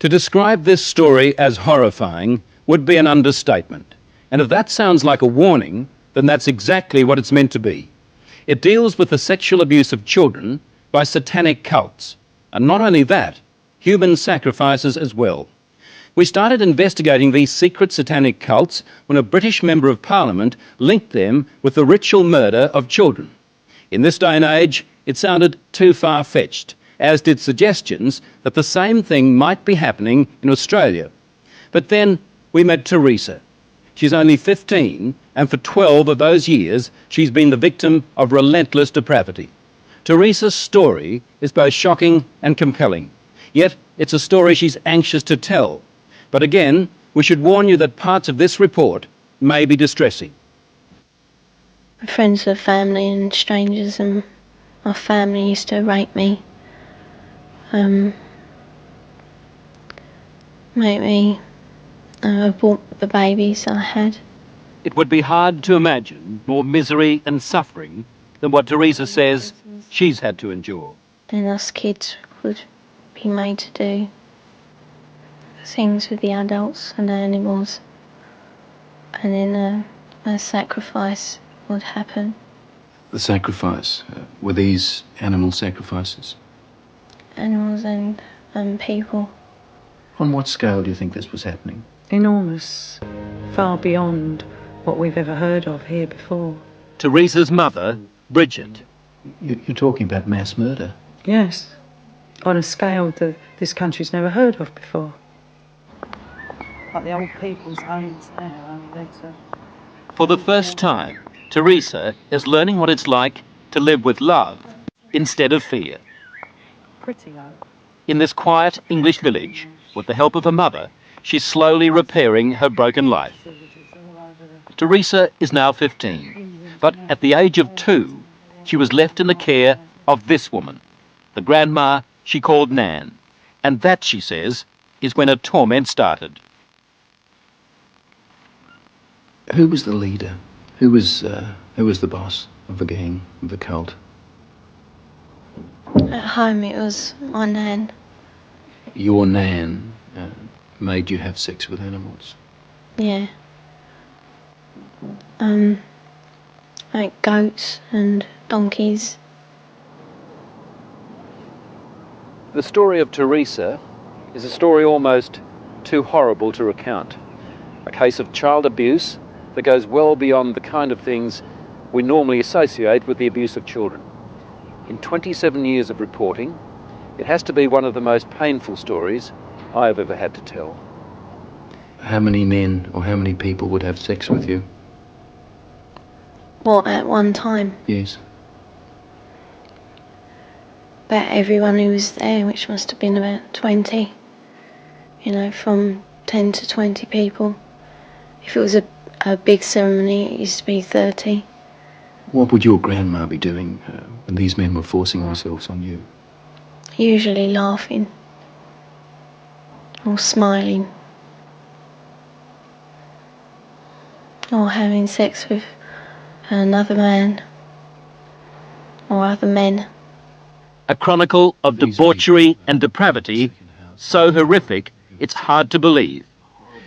To describe this story as horrifying would be an understatement. And if that sounds like a warning, then that's exactly what it's meant to be. It deals with the sexual abuse of children by satanic cults. And not only that, human sacrifices as well. We started investigating these secret satanic cults when a British Member of Parliament linked them with the ritual murder of children. In this day and age, it sounded too far-fetched, as did suggestions that the same thing might be happening in Australia. But then we met Teresa. She's only 15, and for 12 of those years, she's been the victim of relentless depravity. Teresa's story is both shocking and compelling, yet it's a story she's anxious to tell. But again, we should warn you that parts of this report may be distressing. Friends of family and strangers, and my family used to rape me. Make me abort the babies I had. It would be hard to imagine more misery and suffering than what Teresa says she's had to endure. And us kids would be made to do things with the adults and the animals, and then a sacrifice would happen. The sacrifice? Were these animal sacrifices? Animals and people. On what scale do you think this was happening? Enormous. Far beyond what we've ever heard of here before. Teresa's mother, Bridget. You're talking about mass murder? Yes. On a scale that this country's never heard of before. Like the old people's homes now. For the first time, Teresa is learning what it's like to live with love instead of fear. Pretty low. In this quiet English village, with the help of her mother, she's slowly repairing her broken life. Teresa is now 15, but at the age of 2, she was left in the care of this woman, the grandma she called Nan. And that, she says, is when her torment started. Who was the leader? Who was the boss of the gang, of the cult? At home it was my nan. Your Nan made you have sex with animals? Yeah. Like goats and donkeys. The story of Teresa is a story almost too horrible to recount. A case of child abuse that goes well beyond the kind of things we normally associate with the abuse of children. In 27 years of reporting, it has to be one of the most painful stories I have ever had to tell. How many men or how many people would have sex with you? What, at one time? Yes. About everyone who was there, which must have been about 20. You know, from 10 to 20 people. If it was a big ceremony, it used to be 30. What would your grandma be doing when these men were forcing themselves on you? Usually laughing. Or smiling. Or having sex with another man. Or other men. A chronicle of debauchery and depravity so horrific it's hard to believe.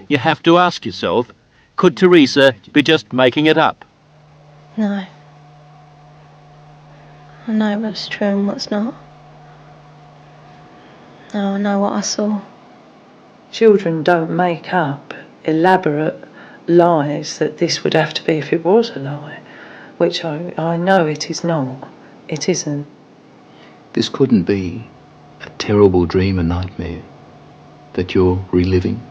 You have to ask yourself, could Teresa be just making it up? No. I know what's true and what's not. No, I know what I saw. Children don't make up elaborate lies that this would have to be if it was a lie, which I know it is not. It isn't. This couldn't be a terrible dream, a nightmare that you're reliving?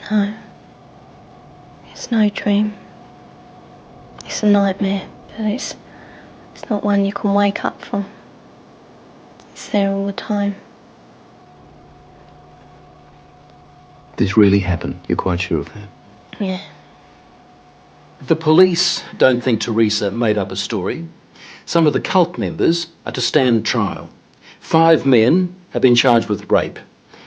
No. It's no dream. It's a nightmare, but it's not one you can wake up from. It's there all the time. This really happened? You're quite sure of that? Yeah. The police don't think Teresa made up a story. Some of the cult members are to stand trial. 5 men have been charged with rape.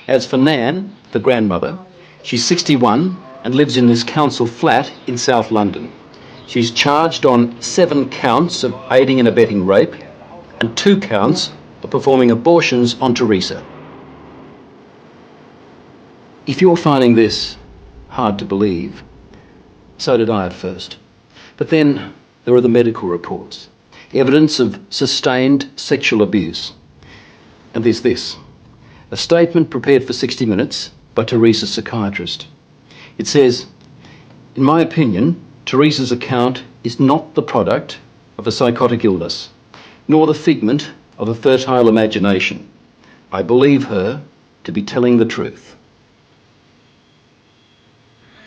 As for Nan, the grandmother, she's 61 and lives in this council flat in South London. She's charged on 7 counts of aiding and abetting rape and 2 counts of performing abortions on Teresa. If you're finding this hard to believe, so did I at first. But then there are the medical reports, evidence of sustained sexual abuse. And there's this, a statement prepared for 60 Minutes by Teresa's psychiatrist. It says, "In my opinion, Teresa's account is not the product of a psychotic illness, nor the figment of a fertile imagination. I believe her to be telling the truth."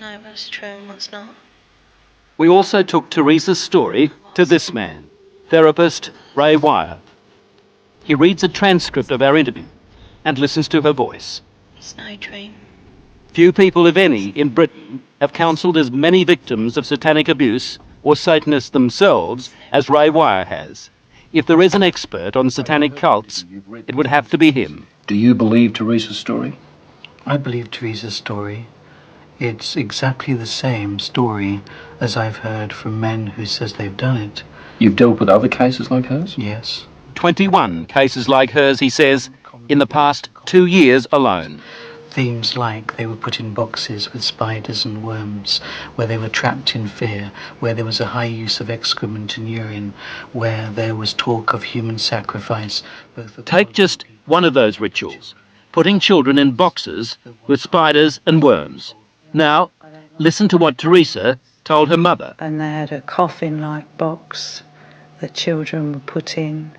No, what's true and what's not. We also took Teresa's story to this man, therapist Ray Wire. He reads a transcript of our interview and listens to her voice. It's no dream. Few people, if any, in Britain have counselled as many victims of satanic abuse or Satanists themselves as Ray Wire has. If there is an expert on satanic cults, it would have to be him. Do you believe Teresa's story? I believe Teresa's story. It's exactly the same story as I've heard from men who says they've done it. You've dealt with other cases like hers? Yes. 21 cases like hers, he says, in the past 2 years alone. Themes like they were put in boxes with spiders and worms, where they were trapped in fear, where there was a high use of excrement and urine, where there was talk of human sacrifice. Take just one of those rituals, putting children in boxes with spiders and worms. Now, listen to what Teresa told her mother. And they had a coffin-like box that children were put in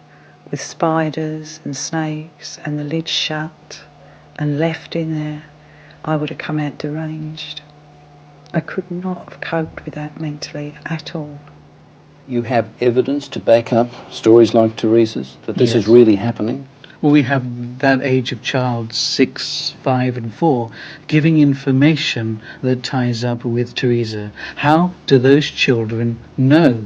with spiders and snakes and the lid shut and left in there. I would have come out deranged. I could not have coped with that mentally at all. You have evidence to back up stories like Teresa's, that this Yes. is really happening? Well, we have that age of child, 6, 5 and 4, giving information that ties up with Teresa. How do those children know?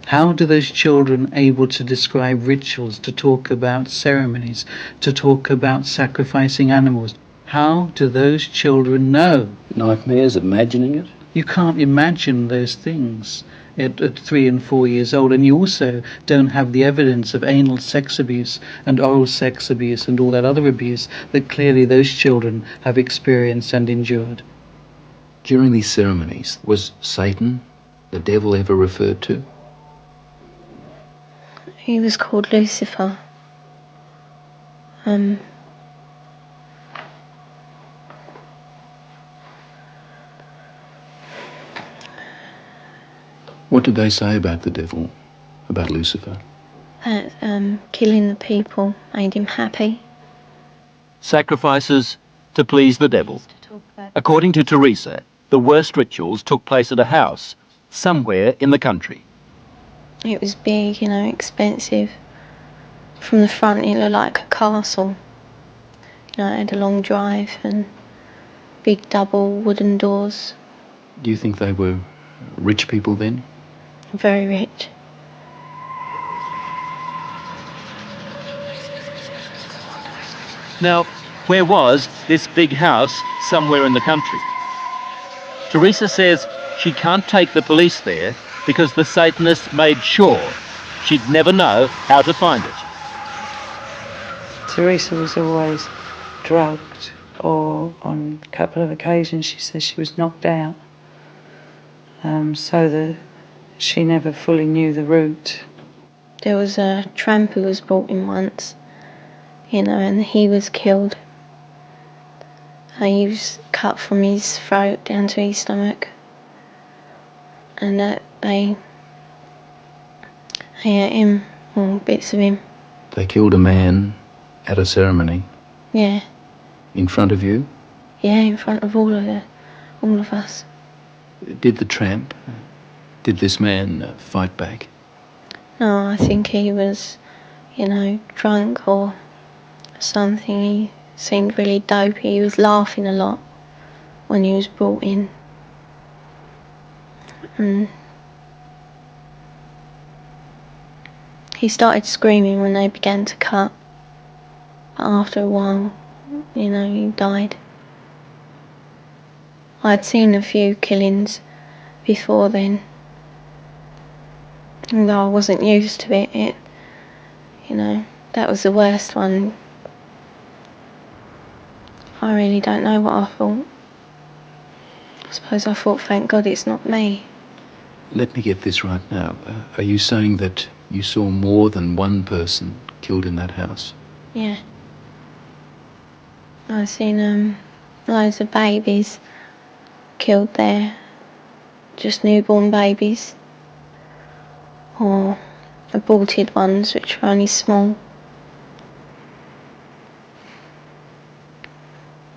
How do those children able to describe rituals, to talk about ceremonies, to talk about sacrificing animals? How do those children know? Nightmares, imagining it? You can't imagine those things at 3 and 4 years old, and you also don't have the evidence of anal sex abuse and oral sex abuse and all that other abuse that clearly those children have experienced and endured. During these ceremonies, was Satan, the devil, ever referred to? He was called Lucifer. What did they say about the devil, about Lucifer? That killing the people made him happy. Sacrifices to please the devil. According to Teresa, the worst rituals took place at a house somewhere in the country. It was big, expensive. From the front it looked like a castle. It had a long drive and big double wooden doors. Do you think they were rich people then? Very rich. Now, where was this big house somewhere in the country? Teresa says she can't take the police there because the Satanists made sure she'd never know how to find it. Teresa was always drugged, or on a couple of occasions she says she was knocked out, so that she never fully knew the route. There was a tramp who was brought in once, and he was killed. He was cut from his throat down to his stomach, and they ate him, or bits of him. They killed a man at a ceremony Yeah, in front of you? yeah, in front of all of us. Did the tramp, did this man fight back? No, I think he was, drunk or something. He seemed really dopey. He was laughing a lot when he was brought in. And he started screaming when they began to cut. But after a while, he died. I'd seen a few killings before then. Although I wasn't used to it, that was the worst one. I really don't know what I thought. I suppose I thought, thank God it's not me. Let me get this right now. Are you saying that you saw more than one person killed in that house? Yeah. I've seen loads of babies killed there. Just newborn babies. Or aborted ones, which were only small.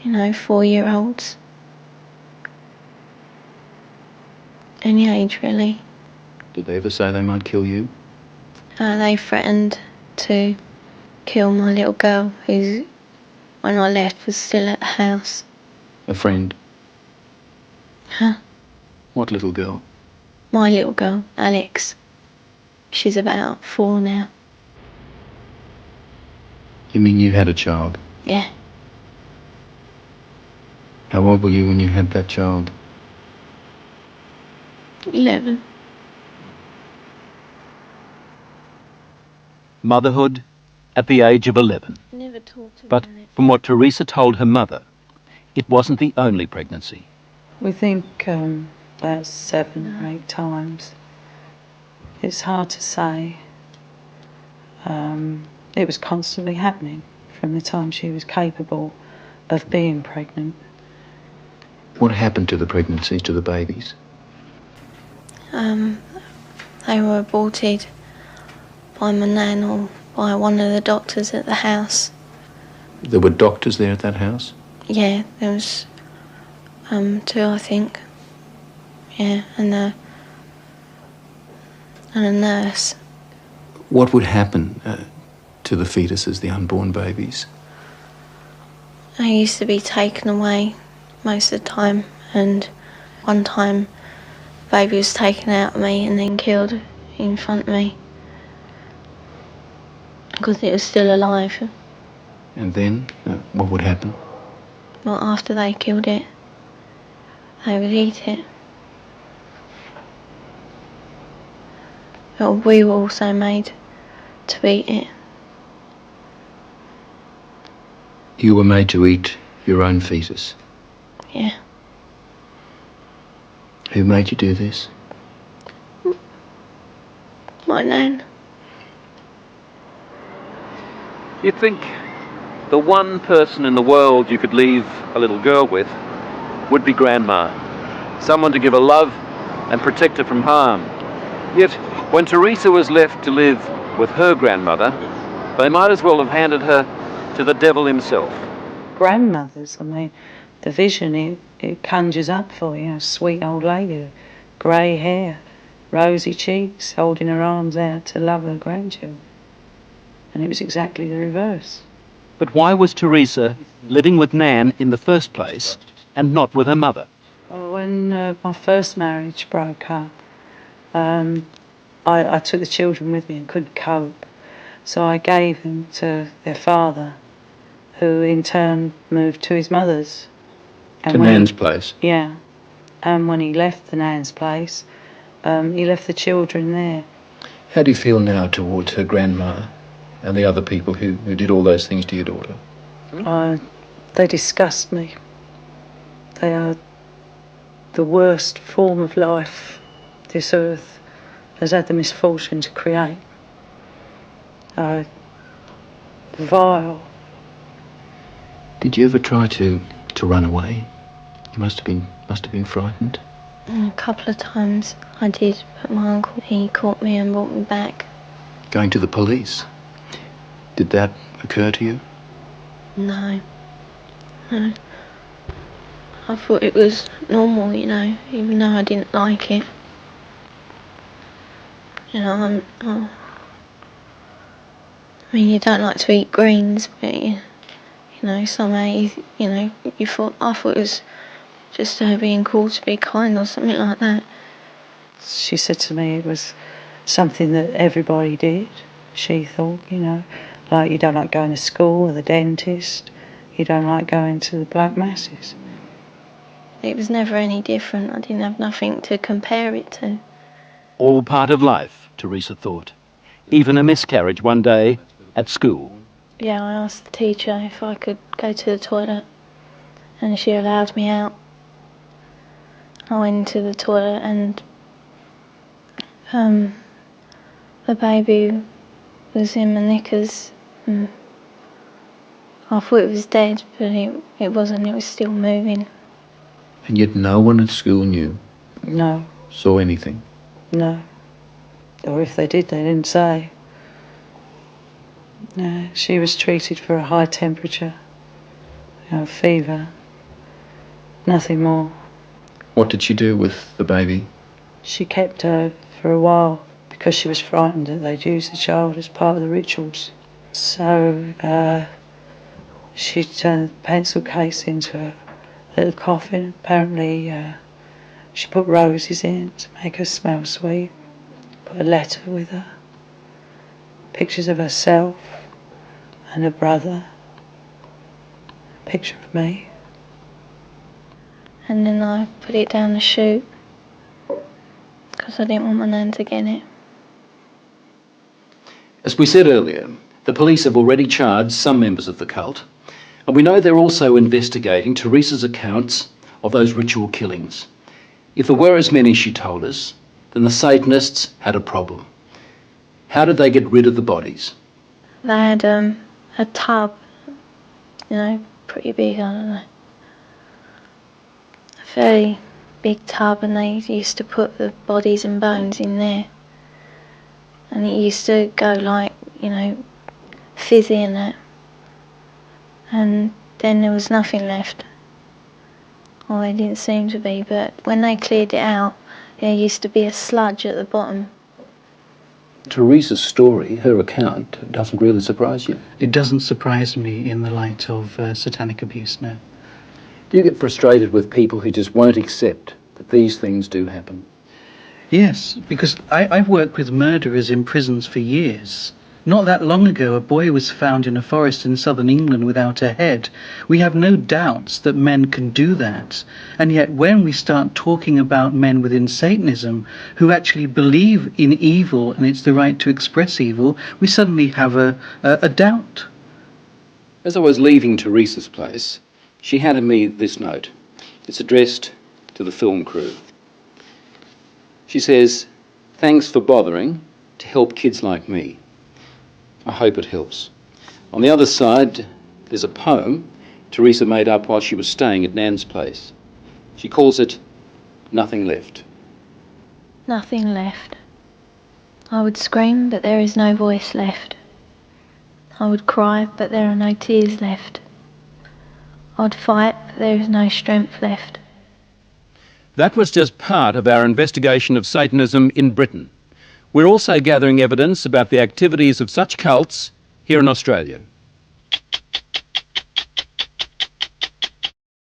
4-year-olds. Any age, really. Did they ever say they might kill you? They threatened to kill my little girl, who, when I left, was still at the house. A friend? Huh? What little girl? My little girl, Alex. She's about 4 now. You mean you had a child? Yeah. How old were you when you had that child? 11. Motherhood at the age of 11. Never talked about But it. from what Teresa told her mother, it wasn't the only pregnancy. We think about 7 or 8 times. It's hard to say. It was constantly happening from the time she was capable of being pregnant. What happened to the pregnancies, to the babies? They were aborted by my nan or by one of the doctors at the house. There were doctors there at that house? Yeah, there was 2, I think. Yeah, and a nurse. What would happen to the fetuses, the unborn babies? They used to be taken away most of the time, and one time the baby was taken out of me and then killed in front of me because it was still alive. And then, what would happen? Well, after they killed it, they would eat it. But we were also made to eat it. You were made to eat your own fetus. Yeah. Who made you do this? My nan. You'd think the one person in the world you could leave a little girl with would be Grandma. Someone to give her love and protect her from harm. Yet, when Teresa was left to live with her grandmother, they might as well have handed her to the devil himself. Grandmothers, I mean, the vision it conjures up for you, a sweet old lady, grey hair, rosy cheeks, holding her arms out to love her grandchildren. And it was exactly the reverse. But why was Teresa living with Nan in the first place and not with her mother? When my first marriage broke up, I took the children with me and couldn't cope. So I gave them to their father, who in turn moved to his mother's. And To when Nan's place? Yeah. And when he left the Nan's place, he left the children there. How do you feel now towards her grandma and the other people who did all those things to your daughter? They disgust me. They are the worst form of life this earth has had the misfortune to create. Vile. Did you ever try to run away? You must have been frightened. A couple of times I did, but my uncle, he caught me and brought me back. Going to the police? Did that occur to you? No. No. I thought it was normal, even though I didn't like it. I mean, you don't like to eat greens, but somehow, I thought it was just being called to be kind or something like that. She said to me it was something that everybody did, she thought, like you don't like going to school or the dentist, you don't like going to the black masses. It was never any different. I didn't have nothing to compare it to. All part of life, Teresa thought. Even a miscarriage one day at school. Yeah, I asked the teacher if I could go to the toilet, and she allowed me out. I went into the toilet, and the baby was in my knickers. And I thought it was dead, but it wasn't. It was still moving. And yet no one at school knew, No, saw anything. no. Or if they did, they didn't say. No, she was treated for a high temperature, fever, nothing more. What did she do with the baby? She kept her for a while because she was frightened that they'd use the child as part of the rituals. So she turned the pencil case into a little coffin. Apparently she put roses in to make her smell sweet, put a letter with her, pictures of herself and her brother, a picture of me. And then I put it down the chute because I didn't want my nan to get it. As we said earlier, the police have already charged some members of the cult, and we know they're also investigating Teresa's accounts of those ritual killings. If there were as many, she told us, then the Satanists had a problem. How did they get rid of the bodies? They had a tub, pretty big, I don't know. A fairly big tub, and they used to put the bodies and bones in there. And it used to go like, fizzy and that. And then there was nothing left. Well, there didn't seem to be, but when they cleared it out, there used to be a sludge at the bottom. Teresa's story, her account, doesn't really surprise you. It doesn't surprise me in the light of satanic abuse, no. Do you get frustrated with people who just won't accept that these things do happen? Yes, because I've worked with murderers in prisons for years. Not that long ago, a boy was found in a forest in southern England without a head. We have no doubts that men can do that. And yet when we start talking about men within Satanism who actually believe in evil and it's the right to express evil, we suddenly have a doubt. As I was leaving Teresa's place, she handed me this note. It's addressed to the film crew. She says, "Thanks for bothering to help kids like me. I hope it helps." On the other side, there's a poem Teresa made up while she was staying at Nan's place. She calls it Nothing Left. Nothing left. I would scream, but there is no voice left. I would cry, but there are no tears left. I'd fight, but there is no strength left. That was just part of our investigation of Satanism in Britain. We're also gathering evidence about the activities of such cults here in Australia.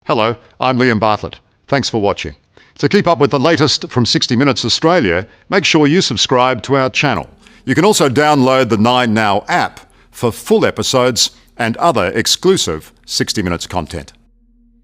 Hello, I'm Liam Bartlett. Thanks for watching. To keep up with the latest from 60 Minutes Australia, make sure you subscribe to our channel. You can also download the 9Now app for full episodes and other exclusive 60 Minutes content.